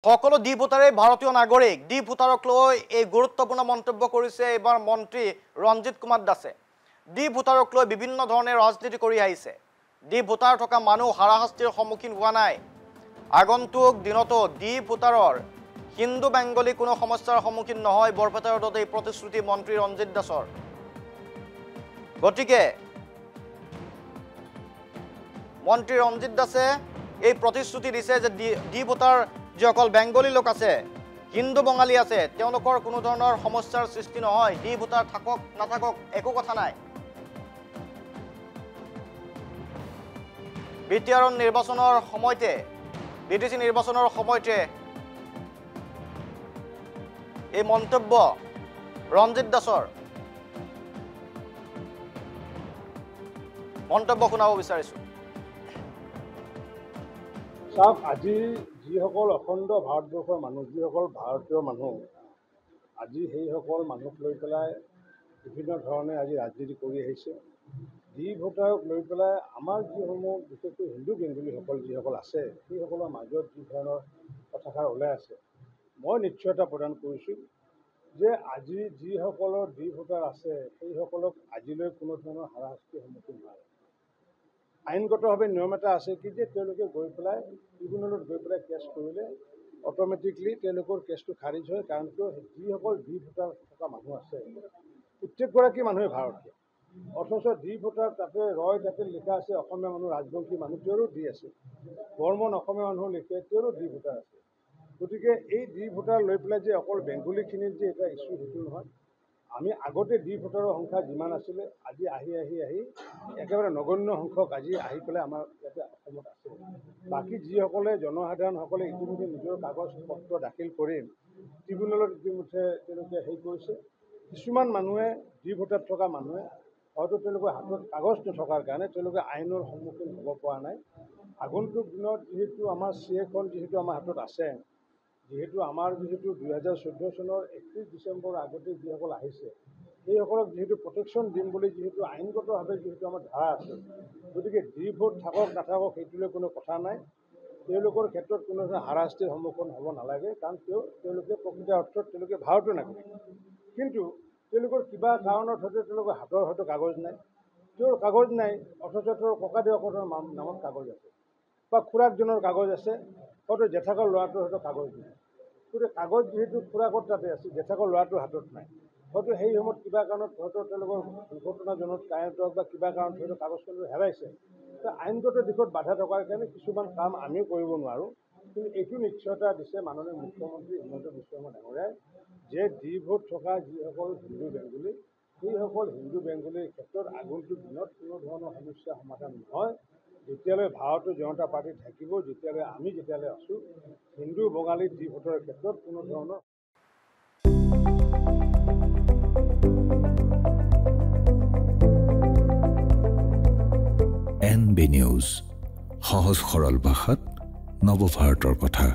সকলো দ্বীপ ভোটাৰে ভাৰতীয় নাগৰিক দ্বীপ ভোটাৰক লৈ এই গুৰুত্বপূৰ্ণ মন্তব্য কৰিছে এবাৰ মন্ত্ৰী ৰঞ্জিত কুমাৰ দাসে দ্বীপ ভোটাৰক লৈ বিভিন্ন ধৰণে ৰাজনীতি কৰি আহিছে দ্বীপ ভোটাৰ থকা মানুহ হাৰাশাস্তিৰ সন্মুখীন হোৱা নাই আগন্তুক দিনতো দ্বীপ ভোটাৰৰ হিন্দু বেংগলী কোনো সমস্যাৰ সন্মুখীন নহয় বৰপেটাৰ দতে প্ৰতিশ্ৰুতি মন্ত্ৰী ৰঞ্জিত দাসৰ গতিকে মন্ত্ৰী ৰঞ্জিত দাসে এই প্ৰতিশ্ৰুতি দিছে যে দ্বীপ ভোটাৰ যিসকল বেংগলী লোক আছে হিন্দু বঙালী আছে তেওঁলোকৰ কোনো ধৰণৰ সমস্যাৰ সৃষ্টি নহয় দ্বীপ ভোটাৰ থাকক নাথাকক একো কথা নাই বিটিআৰ নিৰ্বাচনৰ সময়তে বিটিসি নিৰ্বাচনৰ সময়তে এই মন্তব্য ৰঞ্জিত দাসৰ মন্তব্য শুনাব বিচাৰিছো সাপ আজি যিসকল অখণ্ড ভাৰতবৰ্ষৰ মানুহ যিসকল ভাৰতীয় মানুহ আজি সেইসকল মানুহক লৈ পেলাই বিভিন্ন ধৰণে আজি ৰাজনীতি কৰি আহিছে দ্বীপ ভোটাৰক লৈ পেলাই আমাৰ যিসমূহ বিশেষকৈ হিন্দু বেংগলীসকল যিসকল আছে সেইসকলৰ মাজত যি ধৰণৰ কথাষাৰ ওলাই আছে মই নিশ্চয়তা প্ৰদান কৰিছোঁ যে আজি যিসকলৰ দ্বীপ ভোটাৰ আছে সেইসকলক আজিলৈ কোনো ধৰণৰ হাৰাশাস্তিৰ সন্মুখীন নহয় আইনগতভাৱে নিয়ম এটা আছে কি যে তেওঁলোকে গৈ পেলাই ট্ৰিবিউনেলত গৈ পেলাই কেছ কৰিলে অট'মেটিকলি তেওঁলোকৰ কেছটো খাৰিজ হয় কাৰণ কিয় যিসকল দ্বীপ ভোটাৰ থকা মানুহ আছে প্ৰত্যেকগৰাকী মানুহে ভাৰতীয় অথচ দ্বীপ ভোটাৰ তাতে ৰয় তাতে লিখা আছে অসমীয়া মানুহ ৰাজবংশী মানুহ তেওঁৰো দি আছে বৰ্মন অসমীয়া মানুহ লিখে তেওঁৰো দ্বীপ ভোটাৰ আছে গতিকে এই দ্বীপ ভোটাৰ লৈ পেলাই যে অকল বেংগলীখিনিৰ যে এটা ইছ্যু সেইটো নহয় আমি আগতে দ্বীপ ভোটাৰৰ সংখ্যা যিমান আছিলে আজি আহি একেবাৰে নগণ্য সংখ্যক আজি আহি পেলাই আমাৰ ইয়াতে অসমত আছে বাকী যিসকলে জনসাধাৰণসকলে ইতিমধ্যে নিজৰ কাগজ পত্ৰ দাখিল কৰি ট্ৰিবিউনেলত ইতিমধ্যে তেওঁলোকে হেৰি কৰিছে কিছুমান মানুহে দ্বীপ ভোটাৰ থকা মানুহে হয়তো তেওঁলোকৰ হাতত কাগজ নথকাৰ কাৰণে তেওঁলোকে আইনৰ সন্মুখীন হ'ব পৰা নাই আগন্তুক দিনত যিহেতু আমাৰ CA-খন যিহেতু আমাৰ হাতত আছে যিহেতু আমাৰ যিহেতু 2014 চনৰ 31 ডিচেম্বৰ আগতে যিসকল আহিছে সেইসকলক যিহেতু প্ৰটেকশ্যন দিম বুলি যিহেতু আইনগতভাৱে যিহেতু আমাৰ ধাৰা আছে গতিকে দ্বীপ ভোট থাকক নাথাকক সেইটোলৈ কোনো কথা নাই তেওঁলোকৰ ক্ষেত্ৰত কোনো ধৰণৰ হাৰাশাস্তিৰ সন্মুখীন হ'ব নালাগে কাৰণ তেওঁলোকে প্ৰকৃত অৰ্থত তেওঁলোকে ভাৰতীয় নাগৰিক কিন্তু তেওঁলোকৰ কিবা কাৰণত হয়তো তেওঁলোকৰ হাতৰ হয়তো কাগজ নাই তেওঁৰ কাগজ নাই অথচ তেওঁৰ ককাদেউহঁতৰ নামত কাগজ আছে বা খুৰাকজনৰ কাগজ আছে হয়তো জেঠাকৰ ল'ৰাটোৰ হয়তো কাগজ নাই গতিকে কাগজ যিহেতু খুৰাকৰ তাতে আছে জেঠাকৰ ল'ৰাটোৰ হাতত নাই হয়তো সেই সময়ত কিবা কাৰণত হয়তো তেওঁলোকৰ দুৰ্ঘটনাজনক কাৰেণ্ট হওক বা কিবা কাৰণত হয়তো কাগজখন হেৰাইছে আইনগত দিশত বাধা থকাৰ কাৰণে কিছুমান কাম আমিও কৰিব নোৱাৰোঁ কিন্তু এইটো নিশ্চয়তা দিছে মাননীয় মুখ্যমন্ত্ৰী হিমন্ত বিশ্ব শৰ্মা ডাঙৰীয়াই যে দ্বীপ ভোট থকা যিসকল হিন্দু বেংগলী সেইসকল হিন্দু বেংগলীৰ ক্ষেত্ৰত আগন্তুক দিনত কোনো ধৰণৰ সমস্যা সমাধান নহয় যেতিয়ালৈ ভাৰতীয় জনতা পাৰ্টি থাকিব যেতিয়ালৈ আমি যেতিয়ালৈ আছোঁ হিন্দু বঙালী দ্বীপ ভোটৰ ক্ষেত্ৰত কোনো ধৰণৰ NB নিউজ সহজ সৰল ভাষাত নৱভাৰতৰ কথা।